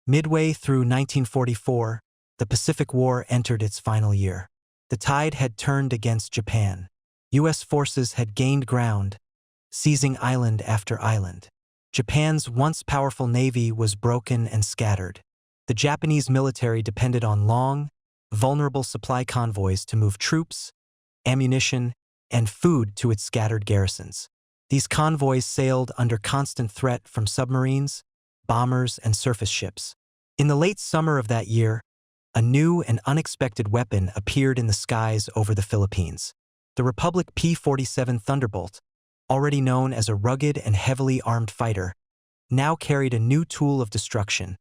Midway through 1944, the Pacific War entered its final year. The tide had turned against Japan. U.S. forces had gained ground, seizing island after island. Japan's once powerful navy was broken and scattered. The Japanese military depended on long, vulnerable supply convoys to move troops, ammunition, and food to its scattered garrisons. These convoys sailed under constant threat from submarines, bombers, and surface ships. In the late summer of that year, a new and unexpected weapon appeared in the skies over the Philippines. The Republic P-47 Thunderbolt, already known as a rugged and heavily armed fighter, now carried a new tool of destruction: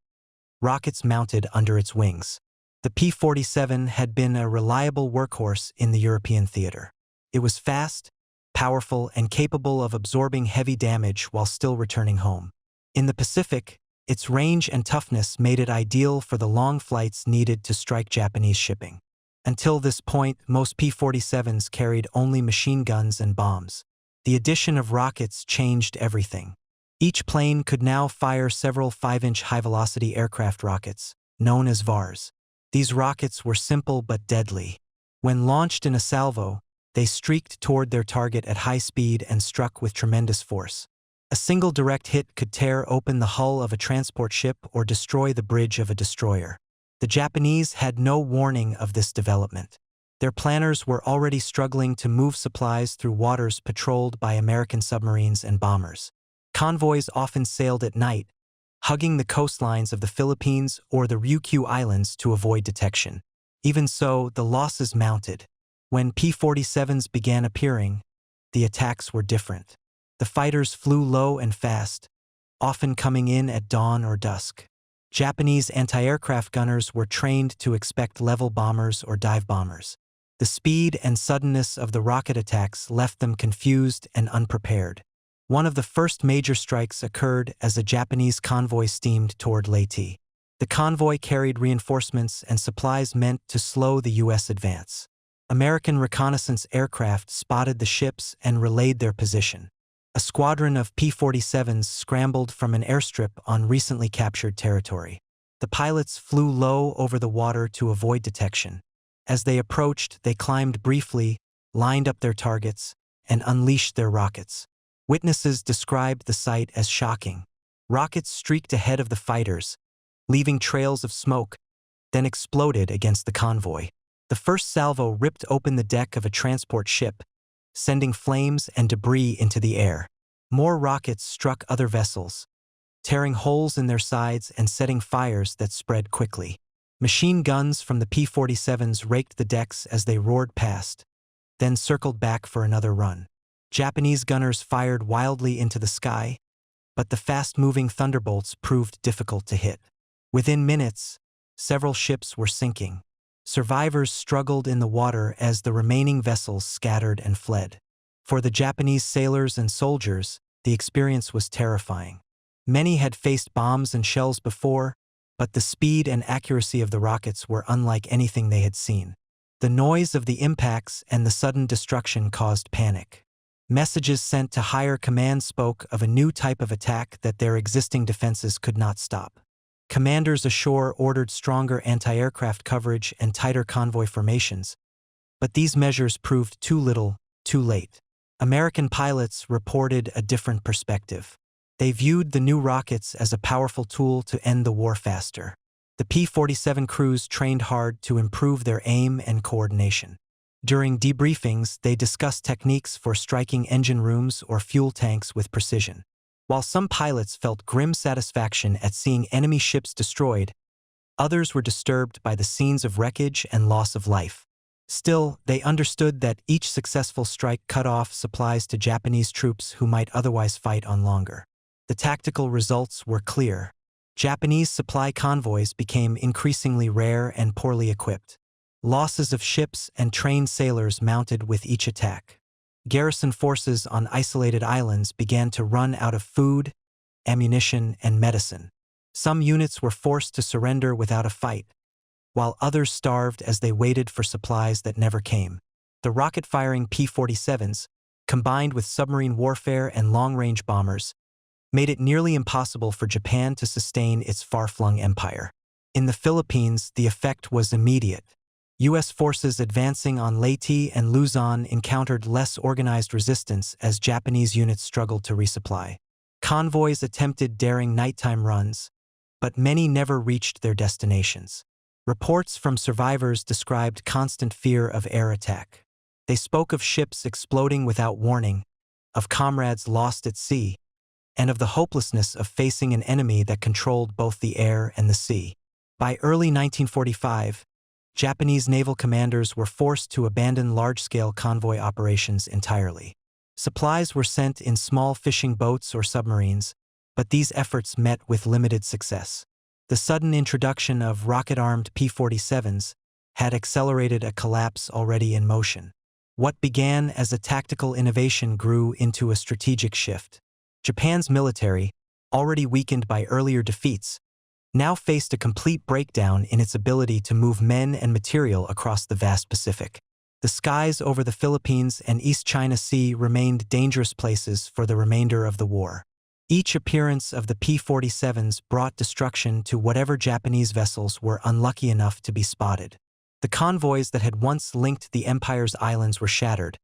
rockets mounted under its wings. The P-47 had been a reliable workhorse in the European theater. It was fast, powerful, and capable of absorbing heavy damage while still returning home. In the Pacific, its range and toughness made it ideal for the long flights needed to strike Japanese shipping. Until this point, most P-47s carried only machine guns and bombs. The addition of rockets changed everything. Each plane could now fire several 5-inch high-velocity aircraft rockets, known as VARs. These rockets were simple but deadly. When launched in a salvo, they streaked toward their target at high speed and struck with tremendous force. A single direct hit could tear open the hull of a transport ship or destroy the bridge of a destroyer. The Japanese had no warning of this development. Their planners were already struggling to move supplies through waters patrolled by American submarines and bombers. Convoys often sailed at night, hugging the coastlines of the Philippines or the Ryukyu Islands to avoid detection. Even so, the losses mounted. When P-47s began appearing, the attacks were different. The fighters flew low and fast, often coming in at dawn or dusk. Japanese anti-aircraft gunners were trained to expect level bombers or dive bombers. The speed and suddenness of the rocket attacks left them confused and unprepared. One of the first major strikes occurred as a Japanese convoy steamed toward Leyte. The convoy carried reinforcements and supplies meant to slow the U.S. advance. American reconnaissance aircraft spotted the ships and relayed their position. A squadron of P-47s scrambled from an airstrip on recently captured territory. The pilots flew low over the water to avoid detection. As they approached, they climbed briefly, lined up their targets, and unleashed their rockets. Witnesses described the sight as shocking. Rockets streaked ahead of the fighters, leaving trails of smoke, then exploded against the convoy. The first salvo ripped open the deck of a transport ship, sending flames and debris into the air. More rockets struck other vessels, tearing holes in their sides and setting fires that spread quickly. Machine guns from the P-47s raked the decks as they roared past, then circled back for another run. Japanese gunners fired wildly into the sky, but the fast-moving Thunderbolts proved difficult to hit. Within minutes, several ships were sinking. Survivors struggled in the water as the remaining vessels scattered and fled. For the Japanese sailors and soldiers, the experience was terrifying. Many had faced bombs and shells before, but the speed and accuracy of the rockets were unlike anything they had seen. The noise of the impacts and the sudden destruction caused panic. Messages sent to higher command spoke of a new type of attack that their existing defenses could not stop. Commanders ashore ordered stronger anti-aircraft coverage and tighter convoy formations, but these measures proved too little, too late. American pilots reported a different perspective. They viewed the new rockets as a powerful tool to end the war faster. The P-47 crews trained hard to improve their aim and coordination. During debriefings, they discussed techniques for striking engine rooms or fuel tanks with precision. While some pilots felt grim satisfaction at seeing enemy ships destroyed, others were disturbed by the scenes of wreckage and loss of life. Still, they understood that each successful strike cut off supplies to Japanese troops who might otherwise fight on longer. The tactical results were clear. Japanese supply convoys became increasingly rare and poorly equipped. Losses of ships and trained sailors mounted with each attack. Garrison forces on isolated islands began to run out of food, ammunition, and medicine. Some units were forced to surrender without a fight, while others starved as they waited for supplies that never came. The rocket-firing P-47s, combined with submarine warfare and long-range bombers, made it nearly impossible for Japan to sustain its far-flung empire. In the Philippines, the effect was immediate. U.S. forces advancing on Leyte and Luzon encountered less organized resistance as Japanese units struggled to resupply. Convoys attempted daring nighttime runs, but many never reached their destinations. Reports from survivors described constant fear of air attack. They spoke of ships exploding without warning, of comrades lost at sea, and of the hopelessness of facing an enemy that controlled both the air and the sea. By early 1945, Japanese naval commanders were forced to abandon large-scale convoy operations entirely. Supplies were sent in small fishing boats or submarines, but these efforts met with limited success. The sudden introduction of rocket-armed P-47s had accelerated a collapse already in motion. What began as a tactical innovation grew into a strategic shift. Japan's military, already weakened by earlier defeats, now faced a complete breakdown in its ability to move men and material across the vast Pacific. The skies over the Philippines and East China Sea remained dangerous places for the remainder of the war. Each appearance of the P-47s brought destruction to whatever Japanese vessels were unlucky enough to be spotted. The convoys that had once linked the Empire's islands were shattered,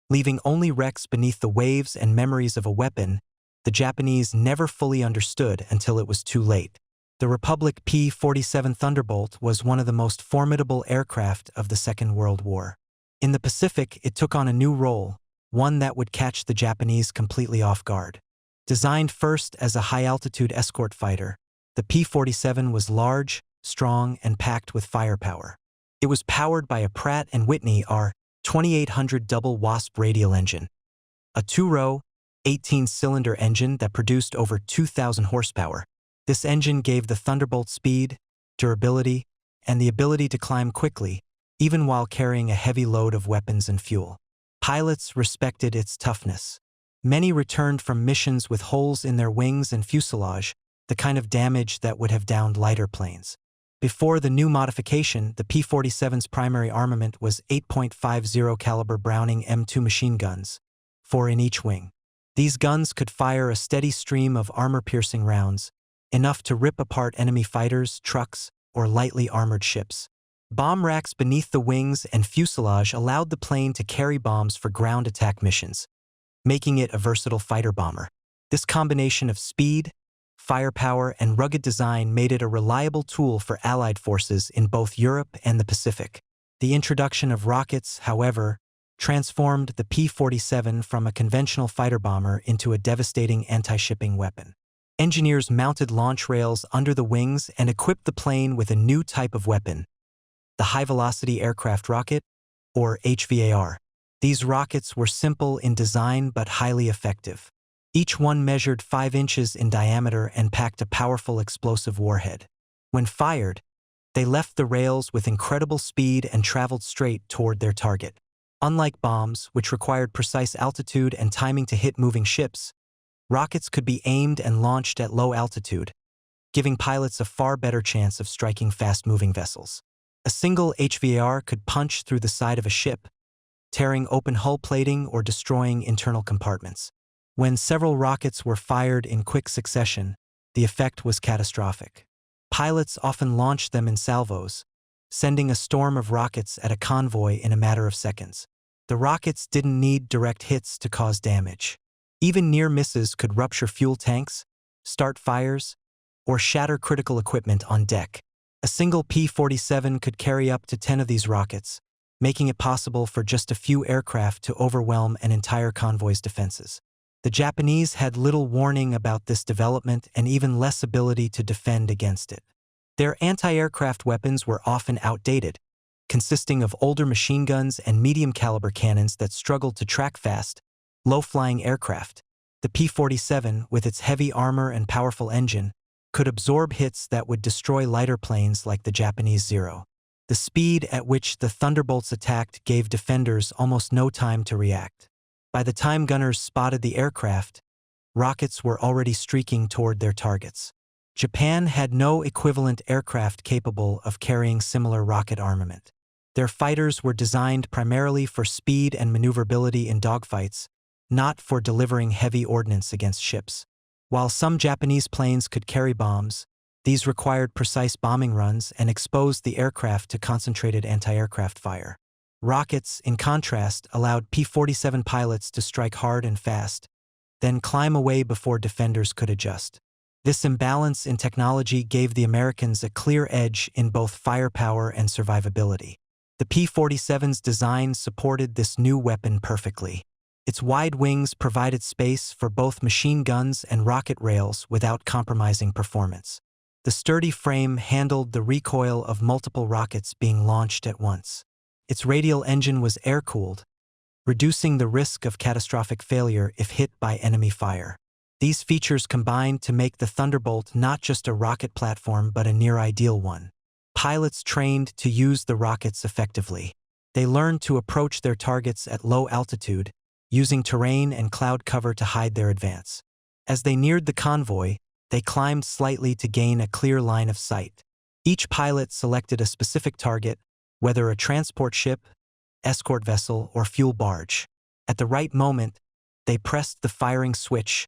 leaving only wrecks beneath the waves and memories of a weapon the Japanese never fully understood until it was too late. The Republic P-47 Thunderbolt was one of the most formidable aircraft of the Second World War. In the Pacific, it took on a new role, one that would catch the Japanese completely off guard. Designed first as a high-altitude escort fighter, the P-47 was large, strong, and packed with firepower. It was powered by a Pratt & Whitney R-2800 double Wasp radial engine, a two-row, 18-cylinder engine that produced over 2,000 horsepower. This engine gave the Thunderbolt speed, durability, and the ability to climb quickly, even while carrying a heavy load of weapons and fuel. Pilots respected its toughness. Many returned from missions with holes in their wings and fuselage, the kind of damage that would have downed lighter planes. Before the new modification, the P-47's primary armament was 8.50 caliber Browning M2 machine guns, 4 in each wing. These guns could fire a steady stream of armor-piercing rounds, enough to rip apart enemy fighters, trucks, or lightly armored ships. Bomb racks beneath the wings and fuselage allowed the plane to carry bombs for ground attack missions, making it a versatile fighter bomber. This combination of speed, firepower, and rugged design made it a reliable tool for Allied forces in both Europe and the Pacific. The introduction of rockets, however, transformed the P-47 from a conventional fighter bomber into a devastating anti-shipping weapon. Engineers mounted launch rails under the wings and equipped the plane with a new type of weapon, the High-Velocity Aircraft Rocket, or HVAR. These rockets were simple in design but highly effective. Each one measured 5 inches in diameter and packed a powerful explosive warhead. When fired, they left the rails with incredible speed and traveled straight toward their target. Unlike bombs, which required precise altitude and timing to hit moving ships, rockets could be aimed and launched at low altitude, giving pilots a far better chance of striking fast-moving vessels. A single HVAR could punch through the side of a ship, tearing open hull plating or destroying internal compartments. When several rockets were fired in quick succession, the effect was catastrophic. Pilots often launched them in salvos, sending a storm of rockets at a convoy in a matter of seconds. The rockets didn't need direct hits to cause damage. Even near misses could rupture fuel tanks, start fires, or shatter critical equipment on deck. A single P-47 could carry up to 10 of these rockets, making it possible for just a few aircraft to overwhelm an entire convoy's defenses. The Japanese had little warning about this development and even less ability to defend against it. Their anti-aircraft weapons were often outdated, consisting of older machine guns and medium-caliber cannons that struggled to track fast, low-flying aircraft. The P-47, with its heavy armor and powerful engine, could absorb hits that would destroy lighter planes like the Japanese Zero. The speed at which the Thunderbolts attacked gave defenders almost no time to react. By the time gunners spotted the aircraft, rockets were already streaking toward their targets. Japan had no equivalent aircraft capable of carrying similar rocket armament. Their fighters were designed primarily for speed and maneuverability in dogfights, not for delivering heavy ordnance against ships. While some Japanese planes could carry bombs, these required precise bombing runs and exposed the aircraft to concentrated anti-aircraft fire. Rockets, in contrast, allowed P-47 pilots to strike hard and fast, then climb away before defenders could adjust. This imbalance in technology gave the Americans a clear edge in both firepower and survivability. The P-47's design supported this new weapon perfectly. Its wide wings provided space for both machine guns and rocket rails without compromising performance. The sturdy frame handled the recoil of multiple rockets being launched at once. Its radial engine was air-cooled, reducing the risk of catastrophic failure if hit by enemy fire. These features combined to make the Thunderbolt not just a rocket platform but a near-ideal one. Pilots trained to use the rockets effectively. They learned to approach their targets at low altitude, using terrain and cloud cover to hide their advance. As they neared the convoy, they climbed slightly to gain a clear line of sight. Each pilot selected a specific target, whether a transport ship, escort vessel, or fuel barge. At the right moment, they pressed the firing switch,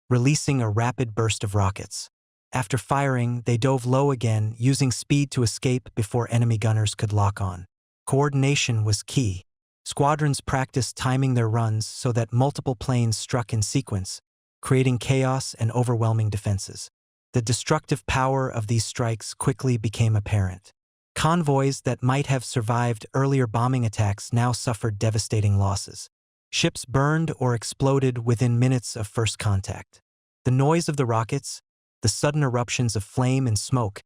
releasing a rapid burst of rockets. After firing, they dove low again, using speed to escape before enemy gunners could lock on. Coordination was key. Squadrons practiced timing their runs so that multiple planes struck in sequence, creating chaos and overwhelming defenses. The destructive power of these strikes quickly became apparent. Convoys that might have survived earlier bombing attacks now suffered devastating losses. Ships burned or exploded within minutes of first contact. The noise of the rockets, the sudden eruptions of flame and smoke,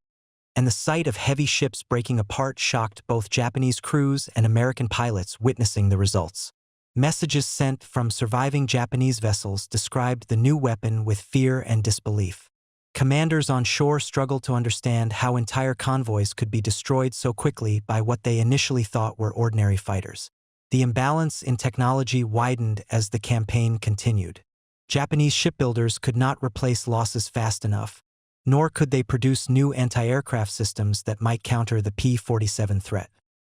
and the sight of heavy ships breaking apart shocked both Japanese crews and American pilots witnessing the results. Messages sent from surviving Japanese vessels described the new weapon with fear and disbelief. Commanders on shore struggled to understand how entire convoys could be destroyed so quickly by what they initially thought were ordinary fighters. The imbalance in technology widened as the campaign continued. Japanese shipbuilders could not replace losses fast enough, nor could they produce new anti-aircraft systems that might counter the P-47 threat.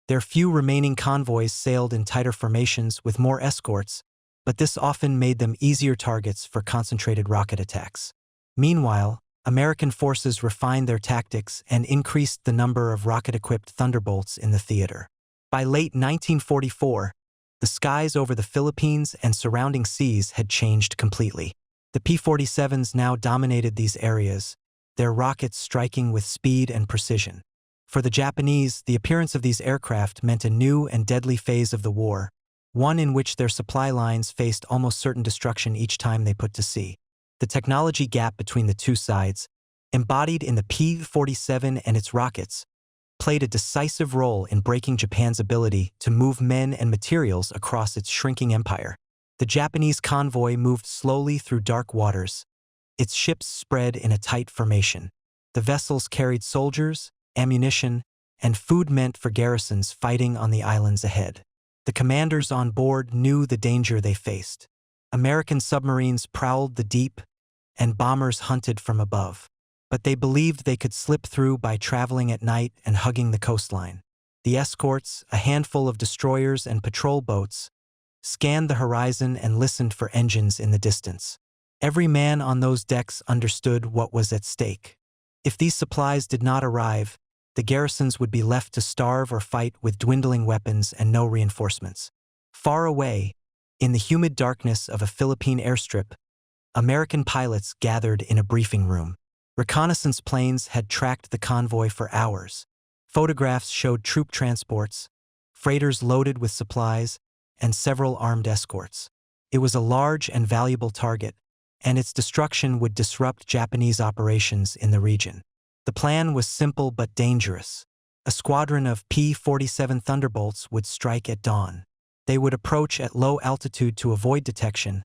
Their few remaining convoys sailed in tighter formations with more escorts, but this often made them easier targets for concentrated rocket attacks. Meanwhile, American forces refined their tactics and increased the number of rocket-equipped Thunderbolts in the theater. By late 1944, the skies over the Philippines and surrounding seas had changed completely. The P-47s now dominated these areas, their rockets striking with speed and precision. For the Japanese, the appearance of these aircraft meant a new and deadly phase of the war, one in which their supply lines faced almost certain destruction each time they put to sea. The technology gap between the two sides, embodied in the P-47 and its rockets, played a decisive role in breaking Japan's ability to move men and materials across its shrinking empire. The Japanese convoy moved slowly through dark waters, its ships spread in a tight formation. The vessels carried soldiers, ammunition, and food meant for garrisons fighting on the islands ahead. The commanders on board knew the danger they faced. American submarines prowled the deep, and bombers hunted from above. But they believed they could slip through by traveling at night and hugging the coastline. The escorts, a handful of destroyers and patrol boats, scanned the horizon and listened for engines in the distance. Every man on those decks understood what was at stake. If these supplies did not arrive, the garrisons would be left to starve or fight with dwindling weapons and no reinforcements. Far away, in the humid darkness of a Philippine airstrip, American pilots gathered in a briefing room. Reconnaissance planes had tracked the convoy for hours. Photographs showed troop transports, freighters loaded with supplies, and several armed escorts. It was a large and valuable target, and its destruction would disrupt Japanese operations in the region. The plan was simple but dangerous. A squadron of P-47 Thunderbolts would strike at dawn. They would approach at low altitude to avoid detection,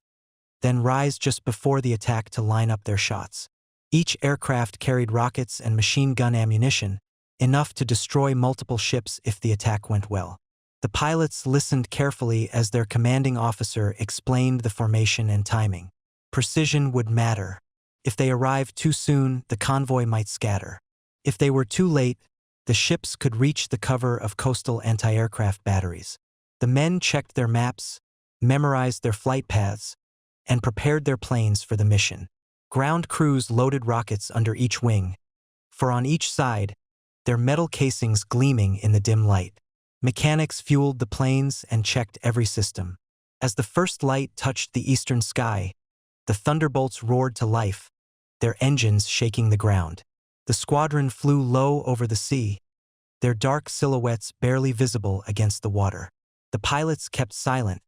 then rise just before the attack to line up their shots. Each aircraft carried rockets and machine gun ammunition, enough to destroy multiple ships if the attack went well. The pilots listened carefully as their commanding officer explained the formation and timing. Precision would matter. If they arrived too soon, the convoy might scatter. If they were too late, the ships could reach the cover of coastal anti-aircraft batteries. The men checked their maps, memorized their flight paths, and prepared their planes for the mission. Ground crews loaded rockets under each wing, for on each side, their metal casings gleaming in the dim light. Mechanics fueled the planes and checked every system. As the first light touched the eastern sky, the Thunderbolts roared to life, their engines shaking the ground. The squadron flew low over the sea, their dark silhouettes barely visible against the water. The pilots kept silent,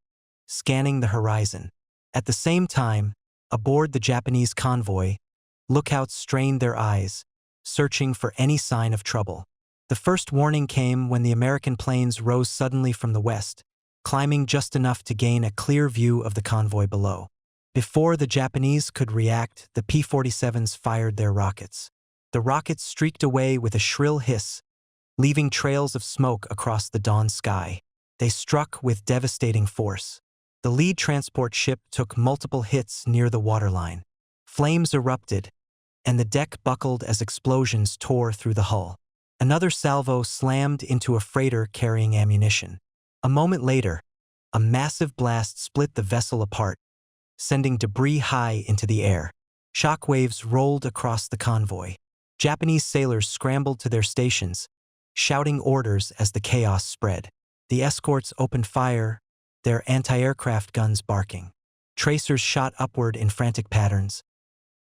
scanning the horizon. At the same time, aboard the Japanese convoy, lookouts strained their eyes, searching for any sign of trouble. The first warning came when the American planes rose suddenly from the west, climbing just enough to gain a clear view of the convoy below. Before the Japanese could react, the P-47s fired their rockets. The rockets streaked away with a shrill hiss, leaving trails of smoke across the dawn sky. They struck with devastating force. The lead transport ship took multiple hits near the waterline. Flames erupted, and the deck buckled as explosions tore through the hull. Another salvo slammed into a freighter carrying ammunition. A moment later, a massive blast split the vessel apart, sending debris high into the air. Shockwaves rolled across the convoy. Japanese sailors scrambled to their stations, shouting orders as the chaos spread. The escorts opened fire, their anti-aircraft guns barking. Tracers shot upward in frantic patterns,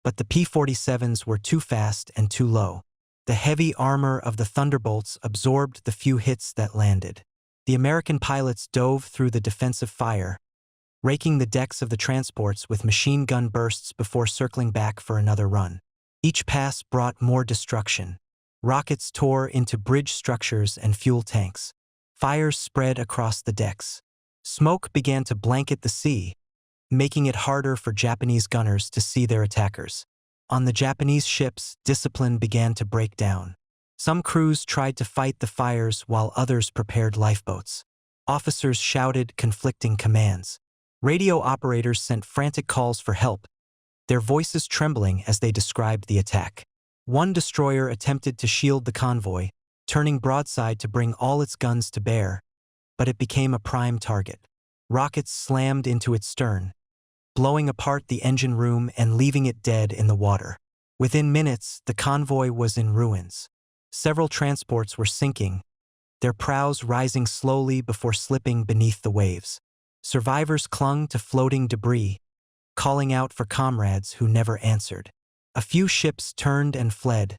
but the P-47s were too fast and too low. The heavy armor of the Thunderbolts absorbed the few hits that landed. The American pilots dove through the defensive fire, raking the decks of the transports with machine gun bursts before circling back for another run. Each pass brought more destruction. Rockets tore into bridge structures and fuel tanks. Fires spread across the decks. Smoke began to blanket the sea, making it harder for Japanese gunners to see their attackers. On the Japanese ships, discipline began to break down. Some crews tried to fight the fires while others prepared lifeboats. Officers shouted conflicting commands. Radio operators sent frantic calls for help, their voices trembling as they described the attack. One destroyer attempted to shield the convoy, turning broadside to bring all its guns to bear, but it became a prime target. Rockets slammed into its stern, blowing apart the engine room and leaving it dead in the water. Within minutes, the convoy was in ruins. Several transports were sinking, their prows rising slowly before slipping beneath the waves. Survivors clung to floating debris, calling out for comrades who never answered. A few ships turned and fled,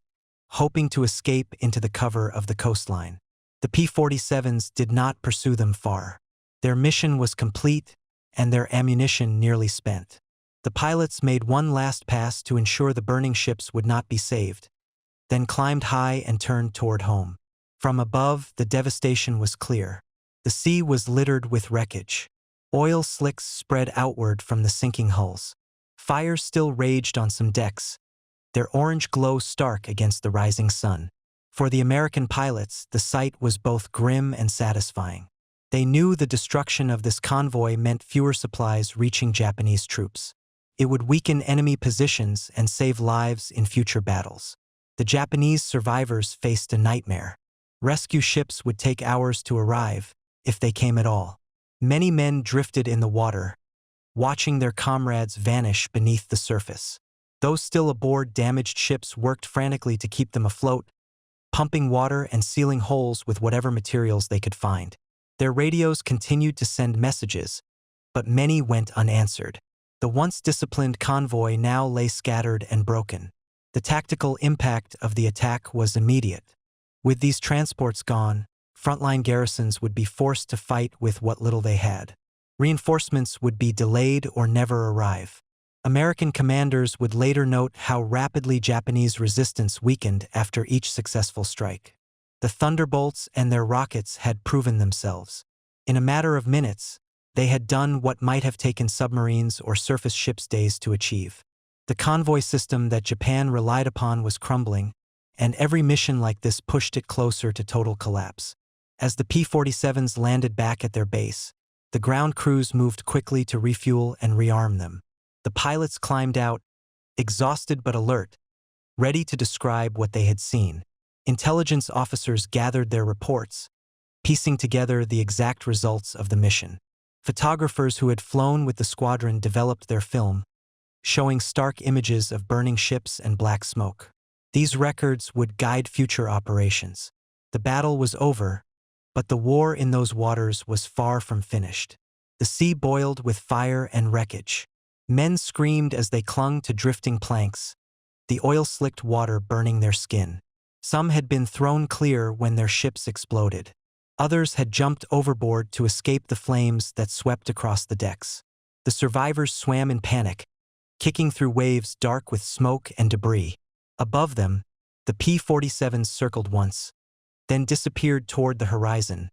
hoping to escape into the cover of the coastline. The P-47s did not pursue them far. Their mission was complete, and their ammunition nearly spent. The pilots made one last pass to ensure the burning ships would not be saved, then climbed high and turned toward home. From above, the devastation was clear. The sea was littered with wreckage. Oil slicks spread outward from the sinking hulls. Fires still raged on some decks, their orange glow stark against the rising sun. For the American pilots, the sight was both grim and satisfying. They knew the destruction of this convoy meant fewer supplies reaching Japanese troops. It would weaken enemy positions and save lives in future battles. The Japanese survivors faced a nightmare. Rescue ships would take hours to arrive, if they came at all. Many men drifted in the water, watching their comrades vanish beneath the surface. Those still aboard damaged ships worked frantically to keep them afloat, pumping water and sealing holes with whatever materials they could find. Their radios continued to send messages, but many went unanswered. The once disciplined convoy now lay scattered and broken. The tactical impact of the attack was immediate. With these transports gone, frontline garrisons would be forced to fight with what little they had. Reinforcements would be delayed or never arrive. American commanders would later note how rapidly Japanese resistance weakened after each successful strike. The Thunderbolts and their rockets had proven themselves. In a matter of minutes, they had done what might have taken submarines or surface ships days to achieve. The convoy system that Japan relied upon was crumbling, and every mission like this pushed it closer to total collapse. As the P-47s landed back at their base, the ground crews moved quickly to refuel and rearm them. The pilots climbed out, exhausted but alert, ready to describe what they had seen. Intelligence officers gathered their reports, piecing together the exact results of the mission. Photographers who had flown with the squadron developed their film, showing stark images of burning ships and black smoke. These records would guide future operations. The battle was over, but the war in those waters was far from finished. The sea boiled with fire and wreckage. Men screamed as they clung to drifting planks, the oil-slicked water burning their skin. Some had been thrown clear when their ships exploded. Others had jumped overboard to escape the flames that swept across the decks. The survivors swam in panic, kicking through waves dark with smoke and debris. Above them, the P-47s circled once, then disappeared toward the horizon,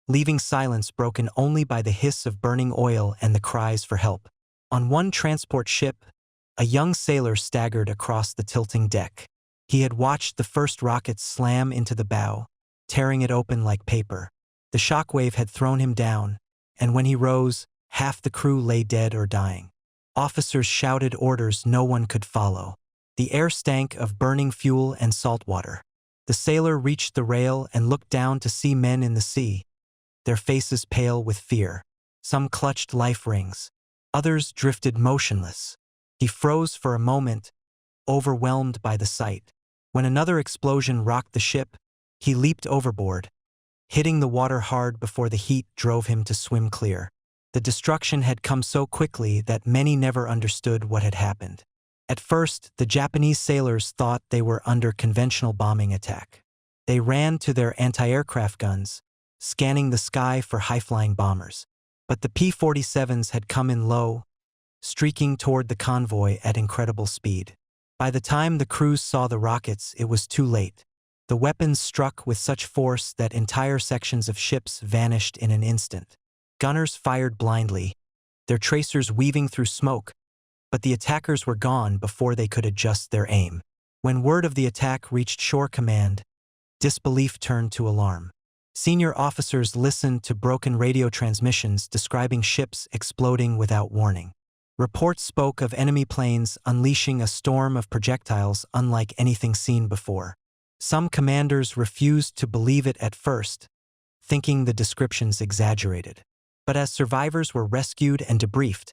leaving silence broken only by the hiss of burning oil and the cries for help. On one transport ship, a young sailor staggered across the tilting deck. He had watched the first rocket slam into the bow, tearing it open like paper. The shockwave had thrown him down, and when he rose, half the crew lay dead or dying. Officers shouted orders no one could follow. The air stank of burning fuel and salt water. The sailor reached the rail and looked down to see men in the sea, their faces pale with fear. Some clutched life rings. Others drifted motionless. He froze for a moment, overwhelmed by the sight. When another explosion rocked the ship, he leaped overboard, hitting the water hard before the heat drove him to swim clear. The destruction had come so quickly that many never understood what had happened. At first, the Japanese sailors thought they were under conventional bombing attack. They ran to their anti-aircraft guns, scanning the sky for high-flying bombers. But the P-47s had come in low, streaking toward the convoy at incredible speed. By the time the crews saw the rockets, it was too late. The weapons struck with such force that entire sections of ships vanished in an instant. Gunners fired blindly, their tracers weaving through smoke, but the attackers were gone before they could adjust their aim. When word of the attack reached shore command, disbelief turned to alarm. Senior officers listened to broken radio transmissions describing ships exploding without warning. Reports spoke of enemy planes unleashing a storm of projectiles unlike anything seen before. Some commanders refused to believe it at first, thinking the descriptions exaggerated. But as survivors were rescued and debriefed,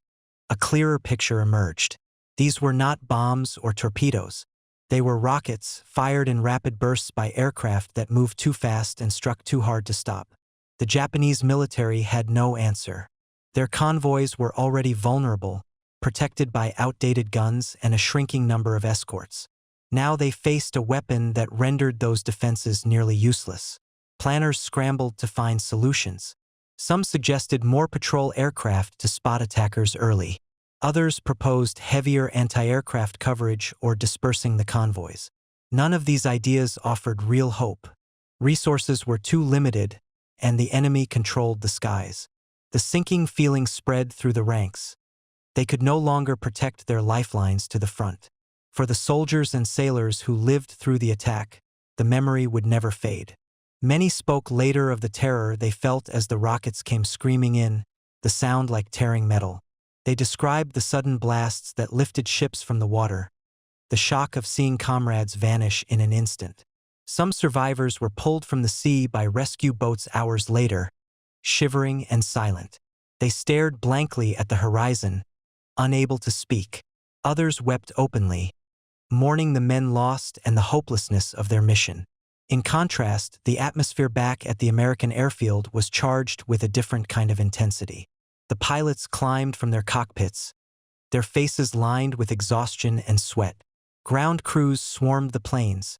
a clearer picture emerged. These were not bombs or torpedoes. They were rockets fired in rapid bursts by aircraft that moved too fast and struck too hard to stop. The Japanese military had no answer. Their convoys were already vulnerable, protected by outdated guns and a shrinking number of escorts. Now they faced a weapon that rendered those defenses nearly useless. Planners scrambled to find solutions. Some suggested more patrol aircraft to spot attackers early. Others proposed heavier anti-aircraft coverage or dispersing the convoys. None of these ideas offered real hope. Resources were too limited, and the enemy controlled the skies. The sinking feeling spread through the ranks. They could no longer protect their lifelines to the front. For the soldiers and sailors who lived through the attack, the memory would never fade. Many spoke later of the terror they felt as the rockets came screaming in, the sound like tearing metal. They described the sudden blasts that lifted ships from the water, the shock of seeing comrades vanish in an instant. Some survivors were pulled from the sea by rescue boats hours later, shivering and silent. They stared blankly at the horizon, unable to speak. Others wept openly, mourning the men lost and the hopelessness of their mission. In contrast, the atmosphere back at the American airfield was charged with a different kind of intensity. The pilots climbed from their cockpits, their faces lined with exhaustion and sweat. Ground crews swarmed the planes,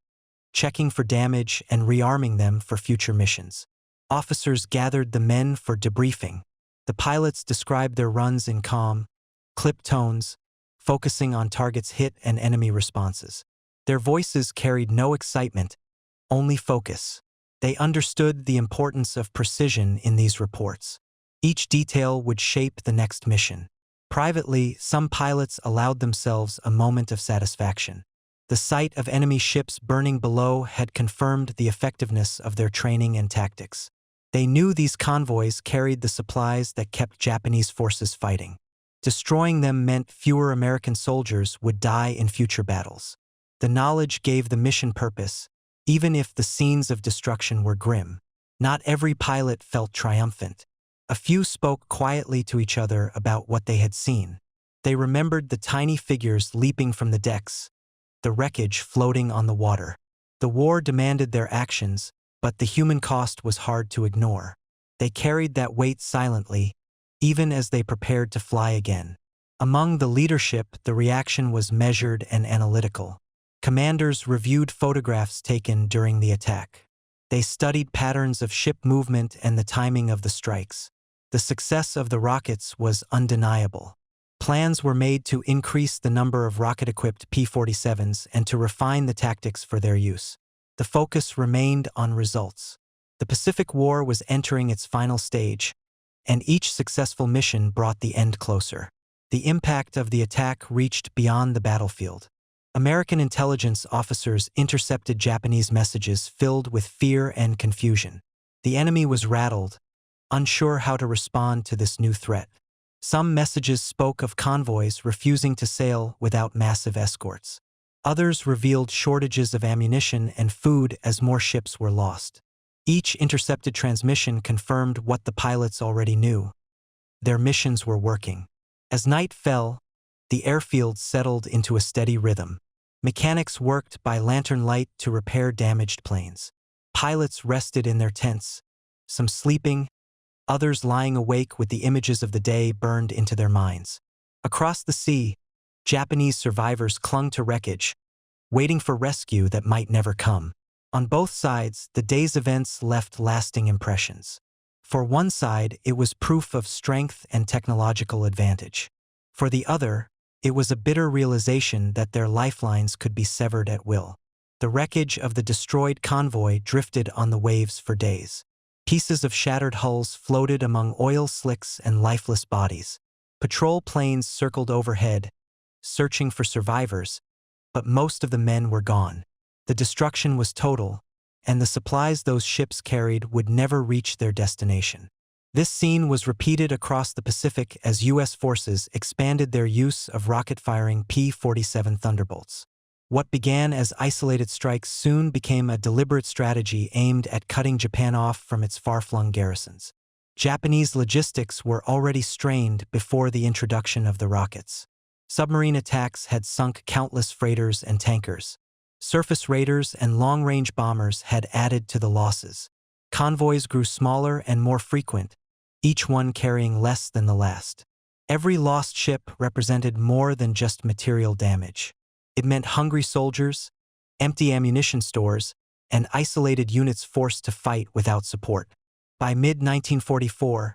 checking for damage and rearming them for future missions. Officers gathered the men for debriefing. The pilots described their runs in calm, clipped tones, focusing on targets hit and enemy responses. Their voices carried no excitement, only focus. They understood the importance of precision in these reports. Each detail would shape the next mission. Privately, some pilots allowed themselves a moment of satisfaction. The sight of enemy ships burning below had confirmed the effectiveness of their training and tactics. They knew these convoys carried the supplies that kept Japanese forces fighting. Destroying them meant fewer American soldiers would die in future battles. The knowledge gave the mission purpose, even if the scenes of destruction were grim. Not every pilot felt triumphant. A few spoke quietly to each other about what they had seen. They remembered the tiny figures leaping from the decks, the wreckage floating on the water. The war demanded their actions, but the human cost was hard to ignore. They carried that weight silently, even as they prepared to fly again. Among the leadership, the reaction was measured and analytical. Commanders reviewed photographs taken during the attack. They studied patterns of ship movement and the timing of the strikes. The success of the rockets was undeniable. Plans were made to increase the number of rocket-equipped P-47s and to refine the tactics for their use. The focus remained on results. The Pacific War was entering its final stage, and each successful mission brought the end closer. The impact of the attack reached beyond the battlefield. American intelligence officers intercepted Japanese messages filled with fear and confusion. The enemy was rattled, unsure how to respond to this new threat. Some messages spoke of convoys refusing to sail without massive escorts. Others revealed shortages of ammunition and food as more ships were lost. Each intercepted transmission confirmed what the pilots already knew. Their missions were working. As night fell, the airfield settled into a steady rhythm. Mechanics worked by lantern light to repair damaged planes. Pilots rested in their tents, some sleeping, others lying awake with the images of the day burned into their minds. Across the sea, Japanese survivors clung to wreckage, waiting for rescue that might never come. On both sides, the day's events left lasting impressions. For one side, it was proof of strength and technological advantage. For the other, it was a bitter realization that their lifelines could be severed at will. The wreckage of the destroyed convoy drifted on the waves for days. Pieces of shattered hulls floated among oil slicks and lifeless bodies. Patrol planes circled overhead, searching for survivors, but most of the men were gone. The destruction was total, and the supplies those ships carried would never reach their destination. This scene was repeated across the Pacific as U.S. forces expanded their use of rocket-firing P-47 Thunderbolts. What began as isolated strikes soon became a deliberate strategy aimed at cutting Japan off from its far-flung garrisons. Japanese logistics were already strained before the introduction of the rockets. Submarine attacks had sunk countless freighters and tankers. Surface raiders and long-range bombers had added to the losses. Convoys grew smaller and more frequent, each one carrying less than the last. Every lost ship represented more than just material damage. It meant hungry soldiers, empty ammunition stores, and isolated units forced to fight without support. By mid-1944,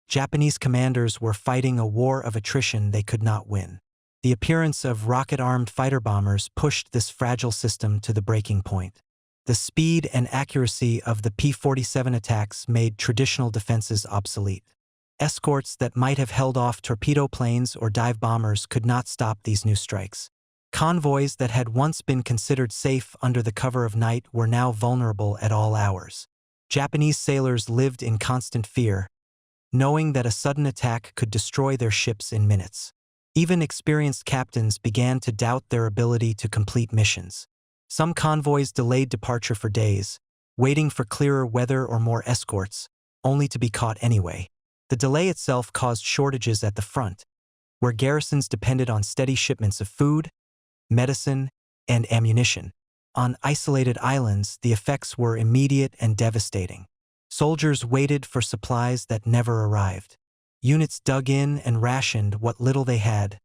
Japanese commanders were fighting a war of attrition they could not win. The appearance of rocket-armed fighter bombers pushed this fragile system to the breaking point. The speed and accuracy of the P-47 attacks made traditional defenses obsolete. Escorts that might have held off torpedo planes or dive bombers could not stop these new strikes. Convoys that had once been considered safe under the cover of night were now vulnerable at all hours. Japanese sailors lived in constant fear, knowing that a sudden attack could destroy their ships in minutes. Even experienced captains began to doubt their ability to complete missions. Some convoys delayed departure for days, waiting for clearer weather or more escorts, only to be caught anyway. The delay itself caused shortages at the front, where garrisons depended on steady shipments of food, medicine, and ammunition. On isolated islands, the effects were immediate and devastating. Soldiers waited for supplies that never arrived. Units dug in and rationed what little they had,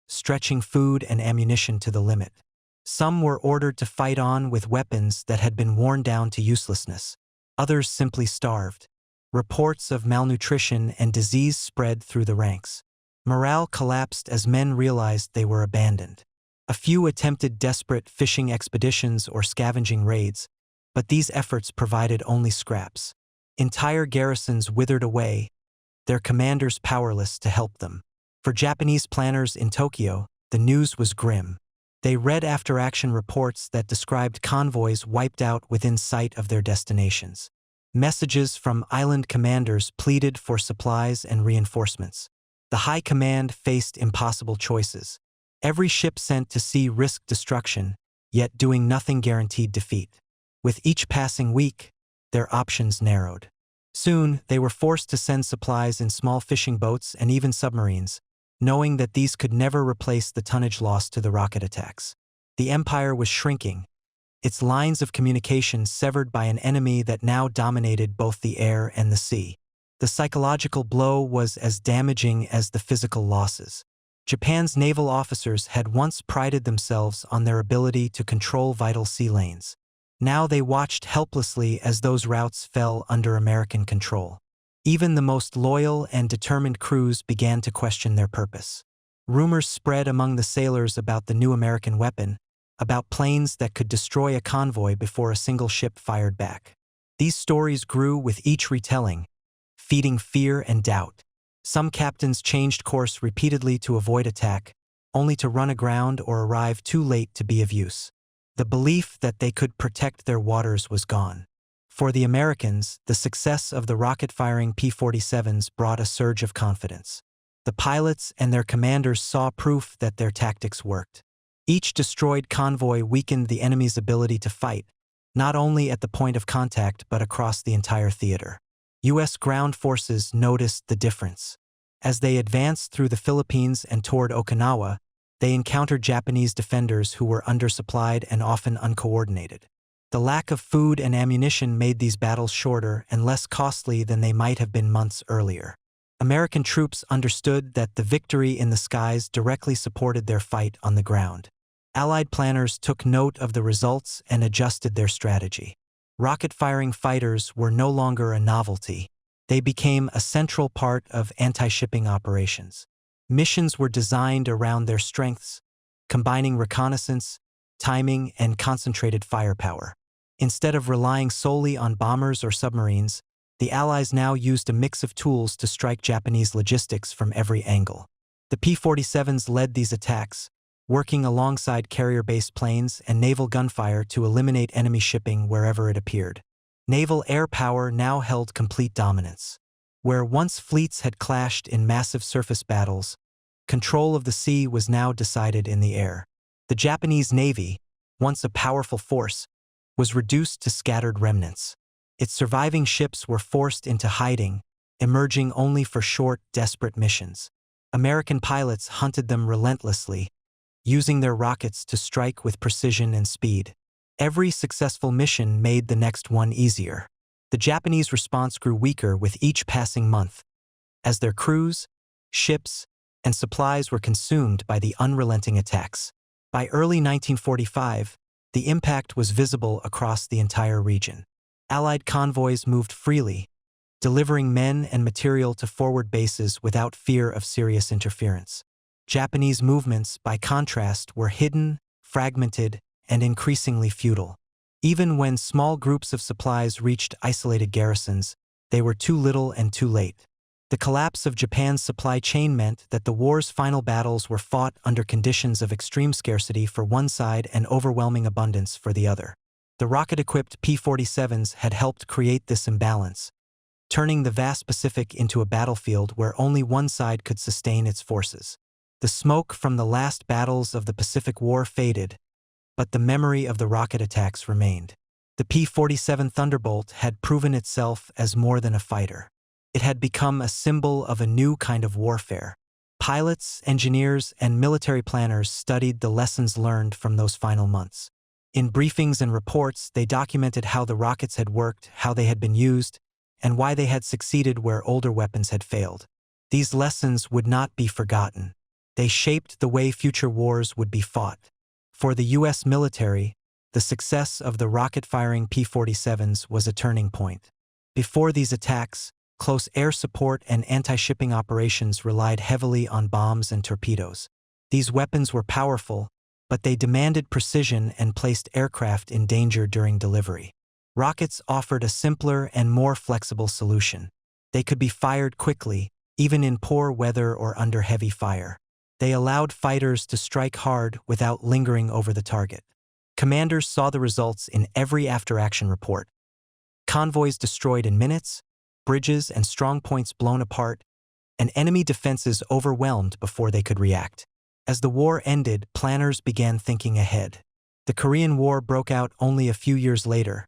stretching food and ammunition to the limit. Some were ordered to fight on with weapons that had been worn down to uselessness. Others simply starved. Reports of malnutrition and disease spread through the ranks. Morale collapsed as men realized they were abandoned. A few attempted desperate fishing expeditions or scavenging raids, but these efforts provided only scraps. Entire garrisons withered away, their commanders powerless to help them. For Japanese planners in Tokyo, the news was grim. They read after-action reports that described convoys wiped out within sight of their destinations. Messages from island commanders pleaded for supplies and reinforcements. The high command faced impossible choices. Every ship sent to sea risked destruction, yet doing nothing guaranteed defeat. With each passing week, their options narrowed. Soon, they were forced to send supplies in small fishing boats and even submarines, knowing that these could never replace the tonnage lost to the rocket attacks. The empire was shrinking, its lines of communication severed by an enemy that now dominated both the air and the sea. The psychological blow was as damaging as the physical losses. Japan's naval officers had once prided themselves on their ability to control vital sea lanes. Now they watched helplessly as those routes fell under American control. Even the most loyal and determined crews began to question their purpose. Rumors spread among the sailors about the new American weapon, about planes that could destroy a convoy before a single ship fired back. These stories grew with each retelling, feeding fear and doubt. Some captains changed course repeatedly to avoid attack, only to run aground or arrive too late to be of use. The belief that they could protect their waters was gone. For the Americans, the success of the rocket-firing P-47s brought a surge of confidence. The pilots and their commanders saw proof that their tactics worked. Each destroyed convoy weakened the enemy's ability to fight, not only at the point of contact but across the entire theater. U.S. ground forces noticed the difference. As they advanced through the Philippines and toward Okinawa, they encountered Japanese defenders who were undersupplied and often uncoordinated. The lack of food and ammunition made these battles shorter and less costly than they might have been months earlier. American troops understood that the victory in the skies directly supported their fight on the ground. Allied planners took note of the results and adjusted their strategy. Rocket-firing fighters were no longer a novelty. They became a central part of anti-shipping operations. Missions were designed around their strengths, combining reconnaissance, timing, and concentrated firepower. Instead of relying solely on bombers or submarines, the Allies now used a mix of tools to strike Japanese logistics from every angle. The P-47s led these attacks, working alongside carrier-based planes and naval gunfire to eliminate enemy shipping wherever it appeared. Naval air power now held complete dominance. Where once fleets had clashed in massive surface battles, control of the sea was now decided in the air. The Japanese Navy, once a powerful force, was reduced to scattered remnants. Its surviving ships were forced into hiding, emerging only for short, desperate missions. American pilots hunted them relentlessly, using their rockets to strike with precision and speed. Every successful mission made the next one easier. The Japanese response grew weaker with each passing month, as their crews, ships, and supplies were consumed by the unrelenting attacks. By early 1945, the impact was visible across the entire region. Allied convoys moved freely, delivering men and material to forward bases without fear of serious interference. Japanese movements, by contrast, were hidden, fragmented, and increasingly futile. Even when small groups of supplies reached isolated garrisons, they were too little and too late. The collapse of Japan's supply chain meant that the war's final battles were fought under conditions of extreme scarcity for one side and overwhelming abundance for the other. The rocket-equipped P-47s had helped create this imbalance, turning the vast Pacific into a battlefield where only one side could sustain its forces. The smoke from the last battles of the Pacific War faded, but the memory of the rocket attacks remained. The P-47 Thunderbolt had proven itself as more than a fighter. It had become a symbol of a new kind of warfare. Pilots, engineers, and military planners studied the lessons learned from those final months. In briefings and reports, they documented how the rockets had worked, how they had been used, and why they had succeeded where older weapons had failed. These lessons would not be forgotten. They shaped the way future wars would be fought. For the U.S. military, the success of the rocket-firing P-47s was a turning point. Before these attacks, close air support and anti-shipping operations relied heavily on bombs and torpedoes. These weapons were powerful, but they demanded precision and placed aircraft in danger during delivery. Rockets offered a simpler and more flexible solution. They could be fired quickly, even in poor weather or under heavy fire. They allowed fighters to strike hard without lingering over the target. Commanders saw the results in every after-action report. Convoys destroyed in minutes, bridges and strong points blown apart, and enemy defenses overwhelmed before they could react. As the war ended, planners began thinking ahead. The Korean War broke out only a few years later,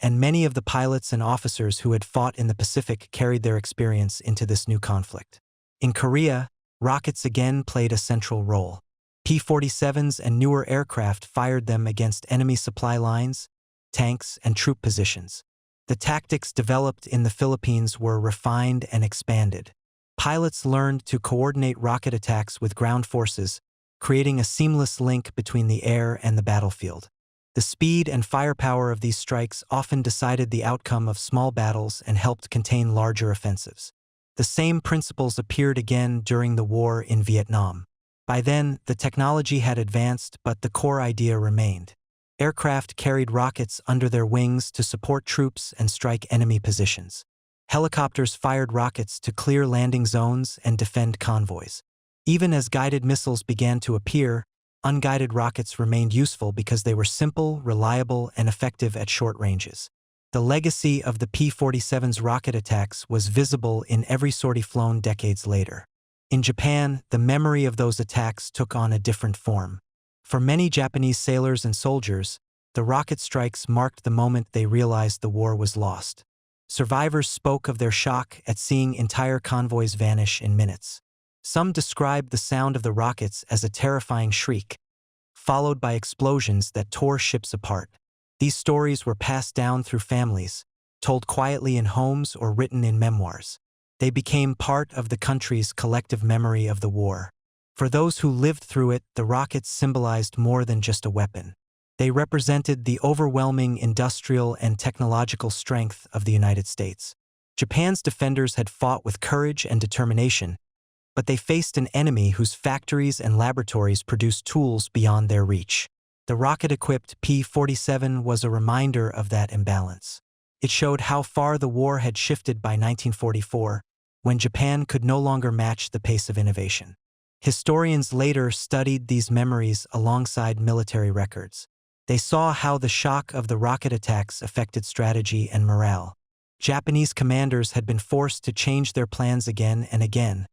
and many of the pilots and officers who had fought in the Pacific carried their experience into this new conflict. In Korea, rockets again played a central role. P-47s and newer aircraft fired them against enemy supply lines, tanks, and troop positions. The tactics developed in the Philippines were refined and expanded. Pilots learned to coordinate rocket attacks with ground forces, creating a seamless link between the air and the battlefield. The speed and firepower of these strikes often decided the outcome of small battles and helped contain larger offensives. The same principles appeared again during the war in Vietnam. By then, the technology had advanced, but the core idea remained. Aircraft carried rockets under their wings to support troops and strike enemy positions. Helicopters fired rockets to clear landing zones and defend convoys. Even as guided missiles began to appear, unguided rockets remained useful because they were simple, reliable, and effective at short ranges. The legacy of the P-47's rocket attacks was visible in every sortie flown decades later. In Japan, the memory of those attacks took on a different form. For many Japanese sailors and soldiers, the rocket strikes marked the moment they realized the war was lost. Survivors spoke of their shock at seeing entire convoys vanish in minutes. Some described the sound of the rockets as a terrifying shriek, followed by explosions that tore ships apart. These stories were passed down through families, told quietly in homes or written in memoirs. They became part of the country's collective memory of the war. For those who lived through it, the rockets symbolized more than just a weapon. They represented the overwhelming industrial and technological strength of the United States. Japan's defenders had fought with courage and determination, but they faced an enemy whose factories and laboratories produced tools beyond their reach. The rocket-equipped P-47 was a reminder of that imbalance. It showed how far the war had shifted by 1944, when Japan could no longer match the pace of innovation. Historians later studied these memories alongside military records. They saw how the shock of the rocket attacks affected strategy and morale. Japanese commanders had been forced to change their plans again and again,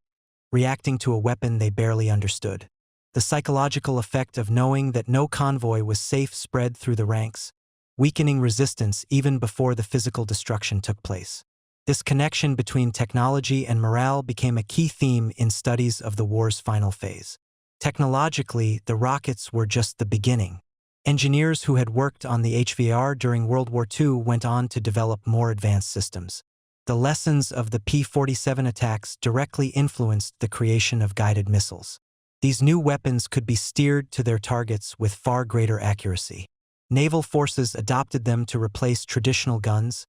reacting to a weapon they barely understood. The psychological effect of knowing that no convoy was safe spread through the ranks, weakening resistance even before the physical destruction took place. This connection between technology and morale became a key theme in studies of the war's final phase. Technologically, the rockets were just the beginning. Engineers who had worked on the HVR during World War II went on to develop more advanced systems. The lessons of the P-47 attacks directly influenced the creation of guided missiles. These new weapons could be steered to their targets with far greater accuracy. Naval forces adopted them to replace traditional guns,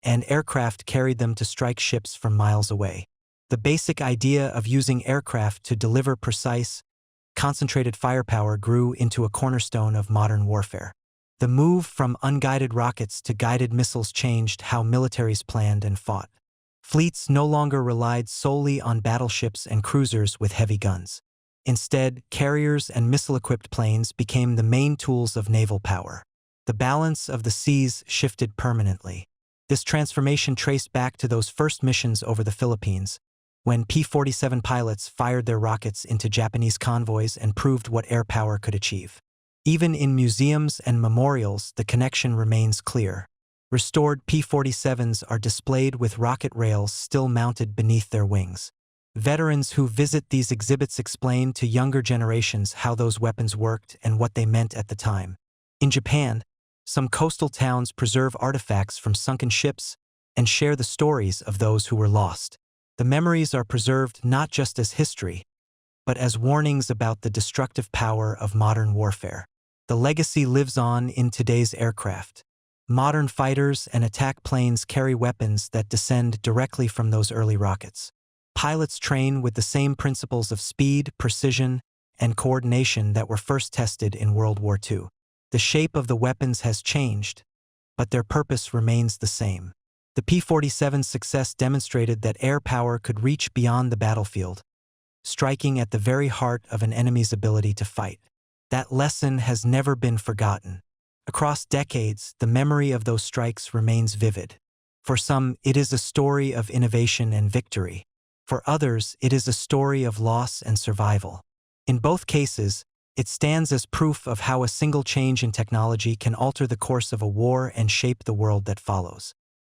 and aircraft carried them to strike ships from miles away. The basic idea of using aircraft to deliver precise, concentrated firepower grew into a cornerstone of modern warfare. The move from unguided rockets to guided missiles changed how militaries planned and fought. Fleets no longer relied solely on battleships and cruisers with heavy guns. Instead, carriers and missile-equipped planes became the main tools of naval power. The balance of the seas shifted permanently. This transformation traced back to those first missions over the Philippines, when P-47 pilots fired their rockets into Japanese convoys and proved what air power could achieve. Even in museums and memorials, the connection remains clear. Restored P-47s are displayed with rocket rails still mounted beneath their wings. Veterans who visit these exhibits explain to younger generations how those weapons worked and what they meant at the time. In Japan, some coastal towns preserve artifacts from sunken ships and share the stories of those who were lost. The memories are preserved not just as history, but as warnings about the destructive power of modern warfare. The legacy lives on in today's aircraft. Modern fighters and attack planes carry weapons that descend directly from those early rockets. Pilots train with the same principles of speed, precision, and coordination that were first tested in World War II. The shape of the weapons has changed, but their purpose remains the same. The P-47's success demonstrated that air power could reach beyond the battlefield, striking at the very heart of an enemy's ability to fight. That lesson has never been forgotten. Across decades, the memory of those strikes remains vivid. For some, it is a story of innovation and victory. For others, it is a story of loss and survival. In both cases, it stands as proof of how a single change in technology can alter the course of a war and shape the world that follows.